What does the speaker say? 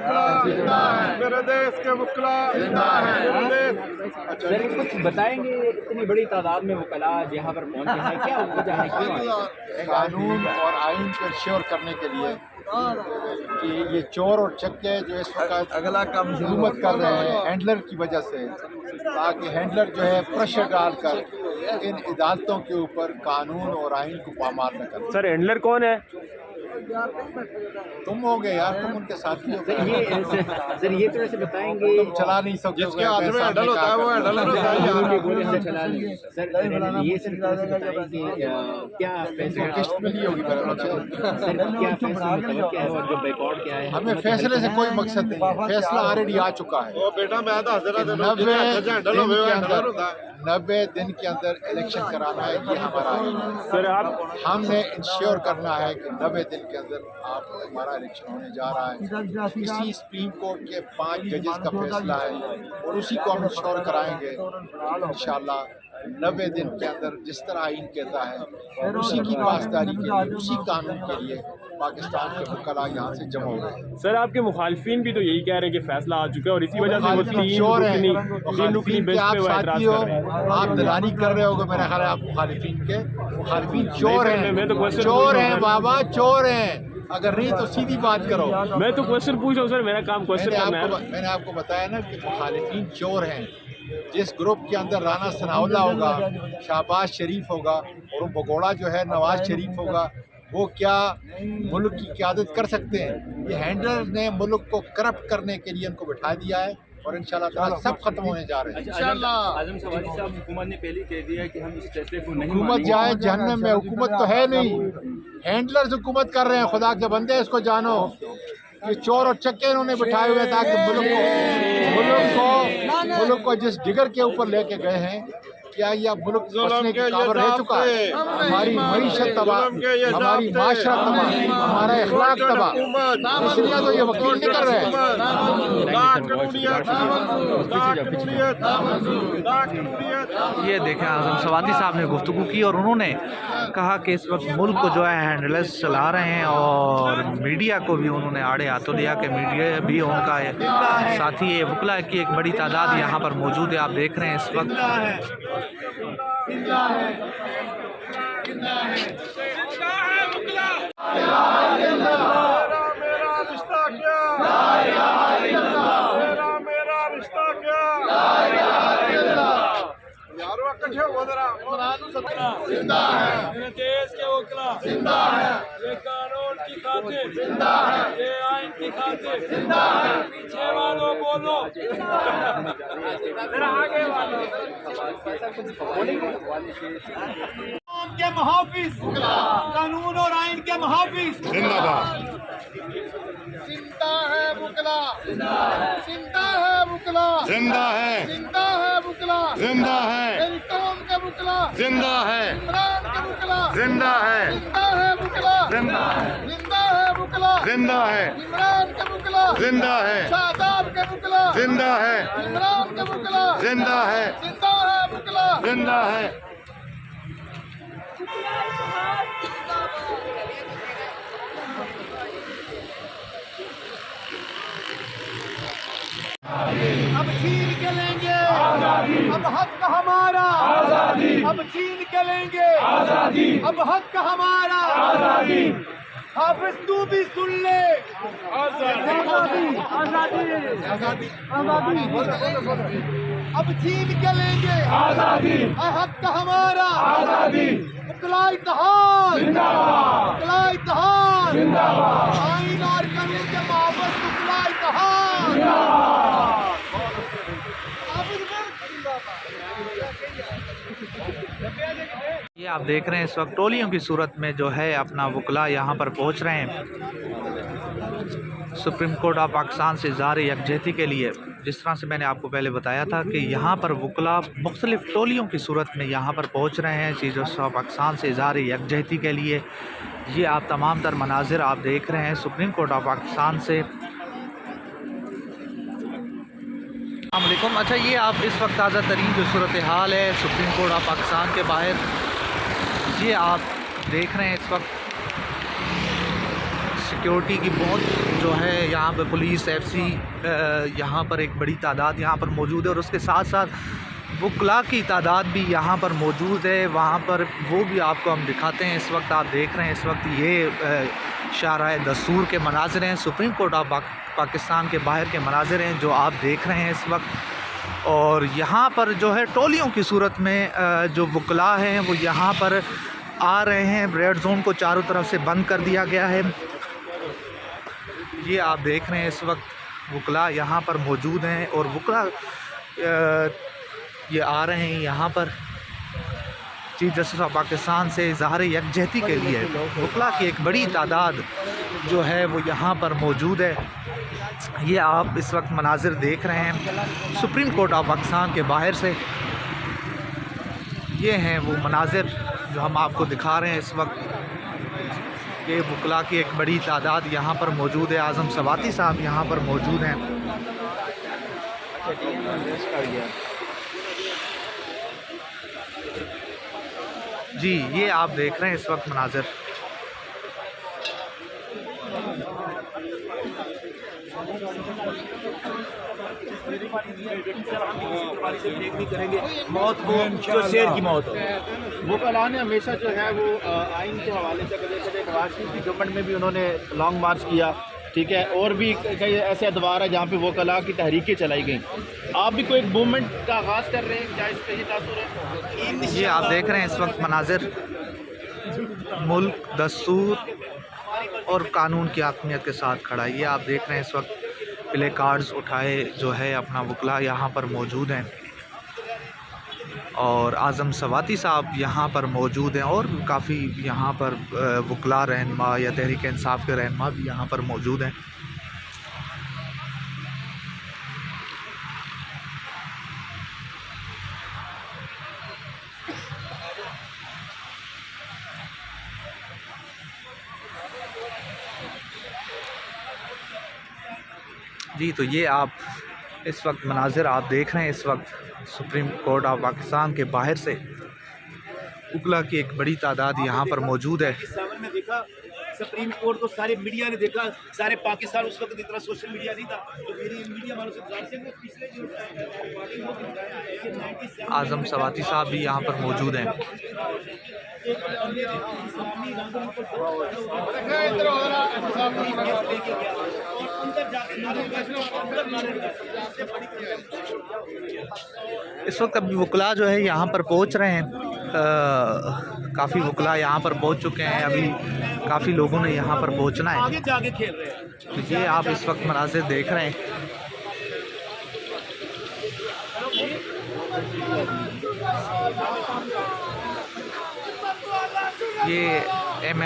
वकला जिंदा है, मेरे देश के वकला जिंदा है, मेरे देश। अच्छा सर कुछ बताएंगे, इतनी बड़ी तादाद में वकला यहाँ पर पहुँचे हैं, क्या वजह है, क्यों आए? कानून और आइन को इंश्योर करने के लिए कि ये चोर और चक्के जो इस वक्त अगला काम हुकूमत कर रहे हैं हैंडलर की वजह से, ताकि हैंडलर जो है प्रेशर डालकर इन अदालतों के ऊपर कानून और आइन को पामाल न करें। सर हैंडलर कौन है? तुम हो गए यार, तुम उनके साथी हो। सर ये तो ऐसे बताएंगे, तुम चला नहीं सकते, जिसके हाथ में हैंडल होता है वो हैंडल होता है यार। गोले से चला लेंगे। सर ये सर कैसे बताएंगे क्या फैसला किस्त मिली होगी मेरे बच्चे। सर क्या फैसला मतलब क्या है और जो बैकआउट क्या है? हमें फैसले से कोई मकसद नहीं है, फैसला ऑलरेडी आ चुका है। ओ बेटा मैं दस देना तेनू, 90 दिन के अंदर इलेक्शन कराना है, ये हमारा है। सर आप हमने इंश्योर करना है कि 90 दिन के अंदर आप हमारा इलेक्शन होने जा रहा है। इसी सुप्रीम कोर्ट के 5 जजेस का फैसला है और उसी को हम इंश्योर कराएंगे इंशाल्लाह। 90 दिन के अंदर जिस तरह आइन कहता है और उसी की पासदारी के लिए, उसी कानून के लिए पाकिस्तान के वकला यहाँ से जमा हो गए। सर आपके मुखालफिन भी तो यही कह रहे हैं कि फैसला आ चुका है और इसी वजह से वो चोर हैं, तीन रुकनी बेंच आप पे वो एतराज साथी हो, कर रहे हैं। आप दलाली कर रहे होगे मेरा ख्याल है। आप मुखालिफिन के मुखालिफिन चोर नहीं, हैं, मैं तो क्वेश्चन चोर पूछ रहा हैं हूं। बाबा, चोर हैं। अगर नहीं तो सीधी बात करो। मैं तो क्वेश्चन पूछ रहा हूँ सर, मेरा काम क्वेश्चन करना है। मैंने आपको बताया ना कि मुखालिफिन चोर हैं। जिस ग्रुप के अंदर राना सनाउल्लाह होगा, शहबाज शरीफ होगा और वो भगोड़ा जो है नवाज शरीफ होगा, वो क्या मुल्क की क़यादत कर सकते हैं? ये हैंडलर ने मुल्क को करप्ट करने के लिए उनको बिठा दिया है और इंशाल्लाह ताला सब खत्म होने जा रहे हैं। आजम सवारी साहब, हुकूमत ने पहले कह दिया कि हम इस फैसले को नहीं हुकूमत जाए जहन्नम में, हुकूमत तो है नहीं, हैंडलर्स हुकूमत कर रहे हैं। खुदा के बंदे इसको जानो, ये चोर और चक्के इन्होंने बिठाए हुए ताकि मुल्क को जिस डिगर के ऊपर लेके गए हैं, क्या यह मुल्क बसने के काबिल रह चुका है? हमारी मईशत तबाह, हमारी माशरा तबाह, हमारा अखलाक तबाह, इसलिए तो ये वकील नहीं कर रहे हैं। ये देखें, आजम सवाती साहब ने गुफ्तगू की और उन्होंने कहा कि इस वक्त मुल्क को जो है हैंडलर्स चला रहे हैं और मीडिया को भी उन्होंने आड़े हाथों लिया कि मीडिया भी उनका है साथी है। वकला की एक बड़ी तादाद यहाँ पर मौजूद है, आप देख रहे हैं इस वक्त। मेरा रिश्ता क्या, मेरा रिश्ता क्या यारो, इकट्ठे हो जरा। जिंदा है मेरे देश के वकला, जिंदा है ये कानून की खातिर, जिंदा है ये आइन की खातिर, जिंदा है। पीछे वालों बोलो, जरा आगे वालों। के मुहाफिज, कानून और आइन के मुहाफिज जिंदाबाद। जिंदा है वकला, जिंदा है वकला, जिंदा है, जिंदा है वकला, जिंदा है मेरी कौम के वकला, जिंदा है इमरान के वकला, जिंदा है, जिंदा है वकला, जिंदा है, जिंदा है वकला, जिंदा है इमरान के वकला, जिंदा है शादाब के वकला, जिंदा है इमरान के वकला, जिंदा है, जिंदा है वकला, जिंदा है। अब छीन के लेंगे आजादी, अब हक हमारा आजादी, अब छीन के लेंगे आजादी, अब हक हमारा आजादी। हाफिज तू भी सुन ले, आजादी आजादी आजादी आजादी, अब छीन के लेंगे आजादी, हक हमारा आजादी। वकला इत्तेहाद जिंदाबाद, वकला इत्तेहाद जिंदाबाद, आइन और कानून के मोहब्बत वकला इत्तेहाद जिंदाबाद। ये आप देख रहे हैं इस वक्त टोलियों की सूरत में जो है अपना वकला यहाँ पर पहुँच रहे हैं सुप्रीम कोर्ट ऑफ पाकिस्तान से इज़हार यकजहती के लिए। जिस तरह से मैंने आपको पहले बताया था कि यहाँ पर वकला मुख्तलिफ़ टोलियों की सूरत में यहाँ पर पहुँच रहे हैं चीज़ ऑफ पाकिस्तान से इज़हार यकजहती के लिए। ये आप तमाम तर मनाजिर आप देख रहे हैं सुप्रीम कोर्ट ऑफ पाकिस्तान से। अस्सलामुअलैकुम। अच्छा, ये आप इस वक्त ताज़ा तरीन जो सूरत हाल है सुप्रीम कोर्ट ऑफ पाकिस्तान के बाहर, ये आप देख रहे हैं इस वक्त सिक्योरिटी की बहुत जो है यहाँ पर पुलिस एफसी यहाँ पर एक बड़ी तादाद यहाँ पर मौजूद है, और उसके साथ साथ वकला की तादाद भी यहाँ पर मौजूद है। वहाँ पर वो भी आपको हम दिखाते हैं। इस वक्त आप देख रहे हैं, इस वक्त ये शाहराह दस्तूर के मनाजिर हैं, सुप्रीम कोर्ट ऑफ पाकिस्तान के बाहर के मनाजिर हैं जो आप देख रहे हैं इस वक्त। और यहाँ पर जो है टोलियों की सूरत में जो वकला हैं वो यहाँ पर आ रहे हैं। रेड जोन को चारों तरफ से बंद कर दिया गया है। ये आप देख रहे हैं इस वक्त वकला यहाँ पर मौजूद हैं, और वकला ये आ रहे हैं यहाँ पर चीफ जस्टिस ऑफ पाकिस्तान से इज़हार यकजहती के लिए। वकला की एक बड़ी तादाद जो है वो यहाँ पर मौजूद है। ये आप इस वक्त मनाजिर देख रहे हैं सुप्रीम कोर्ट ऑफ पाकिस्तान के बाहर से। ये हैं वो मनाजिर जो हम आपको दिखा रहे हैं इस वक्त। ये वकला की एक बड़ी तादाद यहाँ पर मौजूद है। आज़म सवाती साहब यहाँ पर मौजूद हैं। जी, ये आप देख रहे हैं इस वक्त मनाजिर। मौत को जो शेर की मौत हो। वकला ने हमेशा जो है वो आइन के हवाले से कभी नवाज शरीफ की गवर्नमेंट में भी उन्होंने लॉन्ग मार्च किया, ठीक है, और भी कई ऐसे अदवार है जहाँ पे वकला की तहरीकें चलाई गई। आप भी कोई एक मूवमेंट का आगाज़ कर रहे हैं, क्या इस पर ये तासुर है? ये आप देख रहे हैं इस वक्त मनाजिर, मुल्क दस्तूर और कानून की हाकमियत के साथ खड़ा है। ये आप देख रहे हैं इस वक्त प्ले कार्ड्स उठाए जो है अपना वकला यहाँ पर मौजूद हैं, और आज़म सवाती साहब यहाँ पर मौजूद हैं, और काफ़ी यहाँ पर वकला रहनुमा या तहरीक इंसाफ के रहनुमा भी यहाँ पर मौजूद हैं। जी, तो ये आप इस वक्त मनाजिर आप देख रहे हैं इस वक्त सुप्रीम कोर्ट ऑफ पाकिस्तान के बाहर से। वकला की एक बड़ी तादाद यहाँ पर मौजूद है। में देखा सुप्रीम कोर्ट को सारे मीडिया ने देखा, सारे पाकिस्तान उस वक्त इतना सोशल मीडिया नहीं था, तो मेरी मीडिया वालों से पिछले जो आज़म सवाती साहब भी यहाँ पर मौजूद हैं। इस वक्त अभी वकला जो है यहाँ पर पहुँच रहे हैं। काफ़ी वकला यहाँ पर पहुँच चुके हैं। अभी काफ़ी लोगों ने यहाँ पर पहुँचना है। आगे जाके खेल रहे हैं। तो ये आप इस वक्त मनाज़िर देख रहे हैं। ये MN